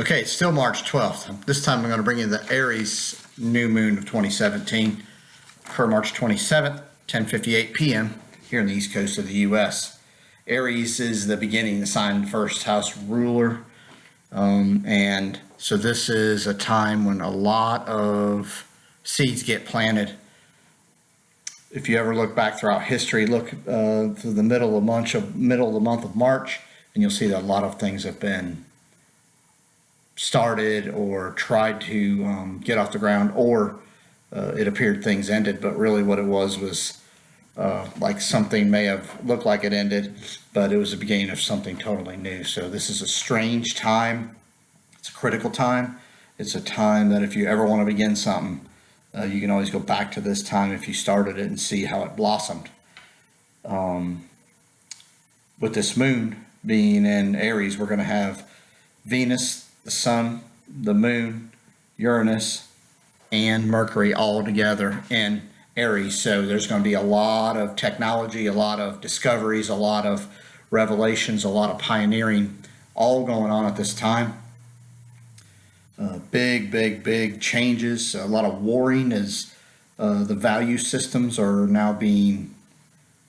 Okay, it's still March 12th. This time I'm going to bring you the Aries New Moon of 2017 for March 27th, 10:58 p.m. here in the east coast of the U.S. Aries is the beginning, the sign first house ruler, and so this is a time when a lot of seeds get planted. If you ever look back throughout history, look through the middle of the month of March, and you'll see that a lot of things have been started or tried to get off the ground, or it appeared things ended, but really what it was like something may have looked like it ended, but it was the beginning of something totally new. So this is a strange time. It's a critical time. It's a time that if you ever want to begin something, you can always go back to this time if you started it and see how it blossomed. With this moon being in Aries, we're going to have Venus, the sun, the moon, Uranus, and Mercury all together in Aries. So there's going to be a lot of technology, a lot of discoveries, a lot of revelations, a lot of pioneering all going on at this time. Big changes, a lot of warring as the value systems are now being,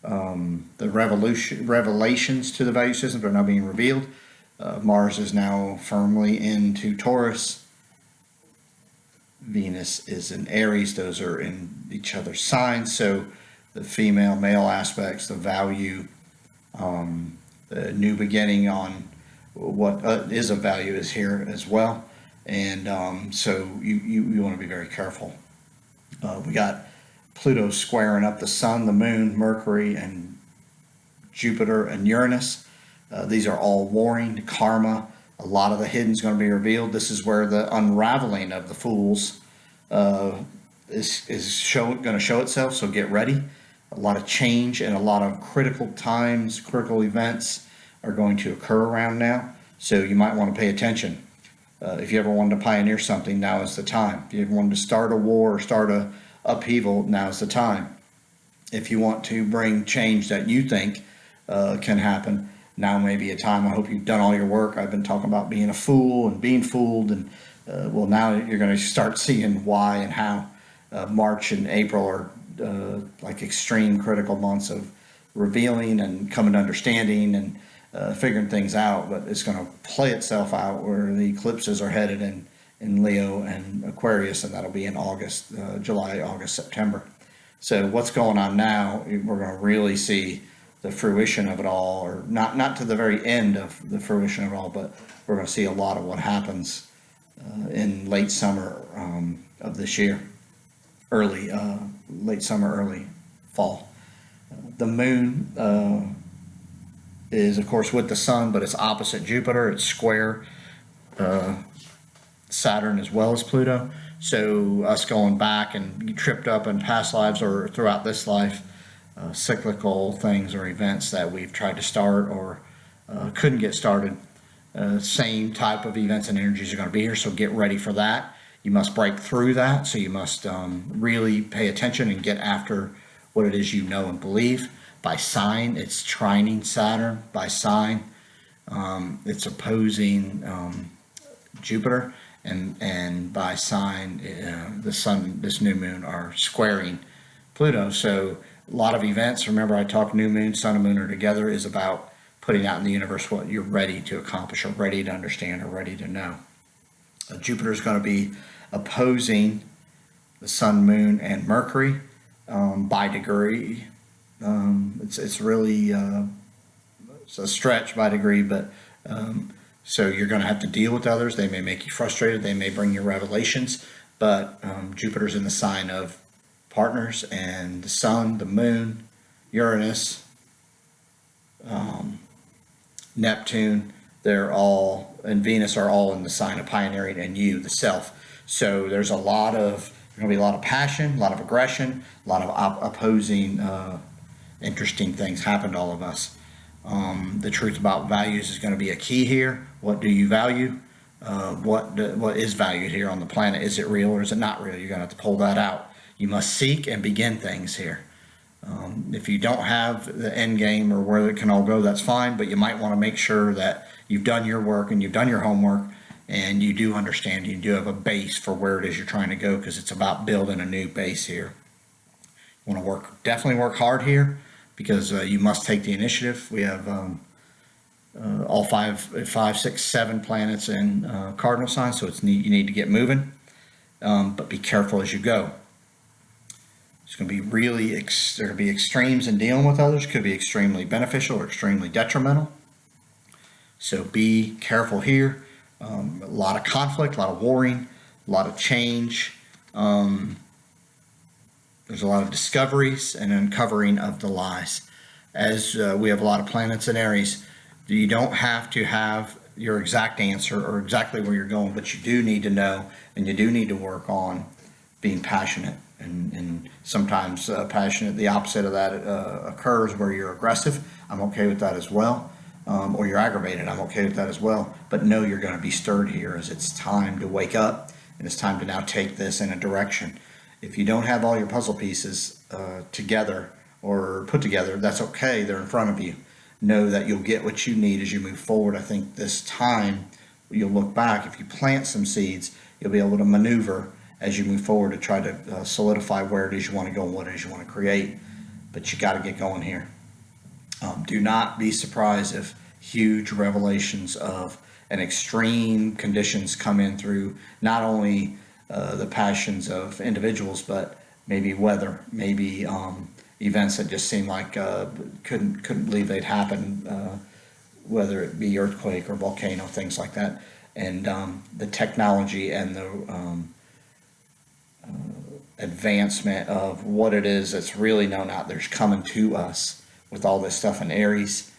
the revelations to the value systems are now being revealed. Mars is now firmly into Taurus. Venus is in Aries. Those are in each other's signs. So the female, male aspects, the value, the new beginning on what is of value is here as well. And so you want to be very careful. We got Pluto squaring up the sun, the moon, Mercury, and Jupiter and Uranus. These are all warring, karma. A lot of the hidden is going to be revealed. This is where the unraveling of the fools is going to show itself, so get ready. A lot of change and a lot of critical times, critical events are going to occur around now, so you might want to pay attention. If you ever wanted to pioneer something, now is the time. If you ever wanted to start a war or start a upheaval, now is the time. If you want to bring change that you think can happen, now may be a time. I hope you've done all your work. I've been talking about being a fool and being fooled, and well, now you're going to start seeing why and how. March and April are like extreme critical months of revealing and coming to understanding and figuring things out, but it's going to play itself out where the eclipses are headed in Leo and Aquarius, and that'll be in August, July, August, September. So what's going on now, we're going to really see the fruition of it all, or not to the very end of the fruition of it all, but we're going to see a lot of what happens in late summer of this year, late summer, early fall. The moon is, of course, with the sun, but it's opposite Jupiter. It's square Saturn as well as Pluto. So us going back and tripped up in past lives or throughout this life, cyclical things or events that we've tried to start or couldn't get started. Same type of events and energies are going to be here, so get ready for that. You must break through that, so you must really pay attention and get after what it is you know and believe. By sign, it's trining Saturn. By sign, it's opposing Jupiter, and by sign, the sun, this new moon, are squaring Pluto. So a lot of events, remember I talked new moon, sun and moon are together, is about putting out in the universe what you're ready to accomplish or ready to understand or ready to know. Jupiter is going to be opposing the sun, moon, and Mercury by degree. It's really it's a stretch by degree, but so you're going to have to deal with others. They may make you frustrated. They may bring you revelations, but Jupiter's in the sign of partners, and the sun, the moon, Uranus, Neptune, they're all, and Venus are all in the sign of pioneering and you, the self. So there's going to be a lot of passion, a lot of aggression, a lot of opposing, interesting things happen to all of us. The truth about values is going to be a key here. What do you value? What is valued here on the planet? Is it real or is it not real? You're going to have to pull that out. You must seek and begin things here. If you don't have the end game or where it can all go, that's fine, but you might want to make sure that you've done your work and you've done your homework and you do understand, you do have a base for where it is you're trying to go, because it's about building a new base here. You want to definitely work hard here, because you must take the initiative. We have all five, six, 7 planets in cardinal signs, so you need to get moving, but be careful as you go. It's going to be there are going to be extremes in dealing with others. Could be extremely beneficial or extremely detrimental. So be careful here. A lot of conflict, a lot of warring, a lot of change. There's a lot of discoveries and uncovering of the lies. As we have a lot of planets in Aries, you don't have to have your exact answer or exactly where you're going, but you do need to know, and you do need to work on being passionate. And sometimes passionate, the opposite of that occurs, where you're aggressive. I'm okay with that as well. Or you're aggravated. I'm okay with that as well. But know you're going to be stirred here, as it's time to wake up, and it's time to now take this in a direction. If you don't have all your puzzle pieces together or put together, that's okay. They're in front of you. Know that you'll get what you need as you move forward. I think this time you'll look back. If you plant some seeds, you'll be able to maneuver as you move forward to try to solidify where it is you want to go and what it is you want to create. But you got to get going here. Do not be surprised if huge revelations of and extreme conditions come in through not only the passions of individuals, but maybe weather, maybe events that just seem like couldn't believe they'd happen, whether it be earthquake or volcano, things like that. And the technology and the advancement of what it is that's really known out there's coming to us with all this stuff in Aries,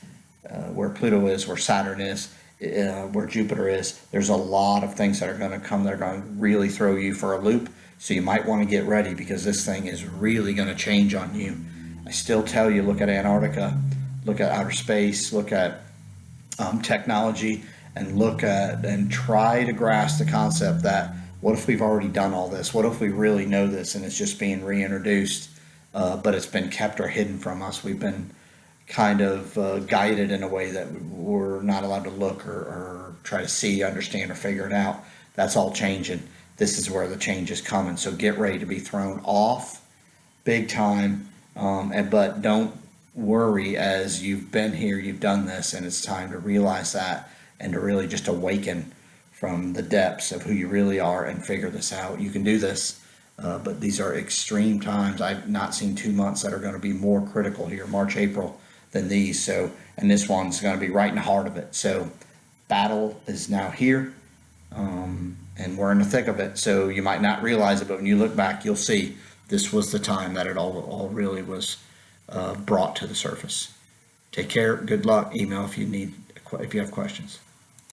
where Pluto is, where Saturn is, where Jupiter is. There's a lot of things that are going to come that are going to really throw you for a loop. So you might want to get ready, because this thing is really going to change on you. I still tell you, look at Antarctica, look at outer space, look at technology, and look at and try to grasp the concept that what if we've already done all this? What if we really know this and it's just being reintroduced, but it's been kept or hidden from us? We've been kind of guided in a way that we're not allowed to look or try to see, understand, or figure it out. That's all changing. This is where the change is coming. So get ready to be thrown off big time, but don't worry, as you've been here, you've done this, and it's time to realize that and to really just awaken from the depths of who you really are and figure this out. You can do this, but these are extreme times. I've not seen 2 months that are going to be more critical here, March, April, than these. So, and this one's going to be right in the heart of it. So battle is now here, and we're in the thick of it. So you might not realize it, but when you look back, you'll see this was the time that it all really was brought to the surface. Take care. Good luck. Email if you have questions.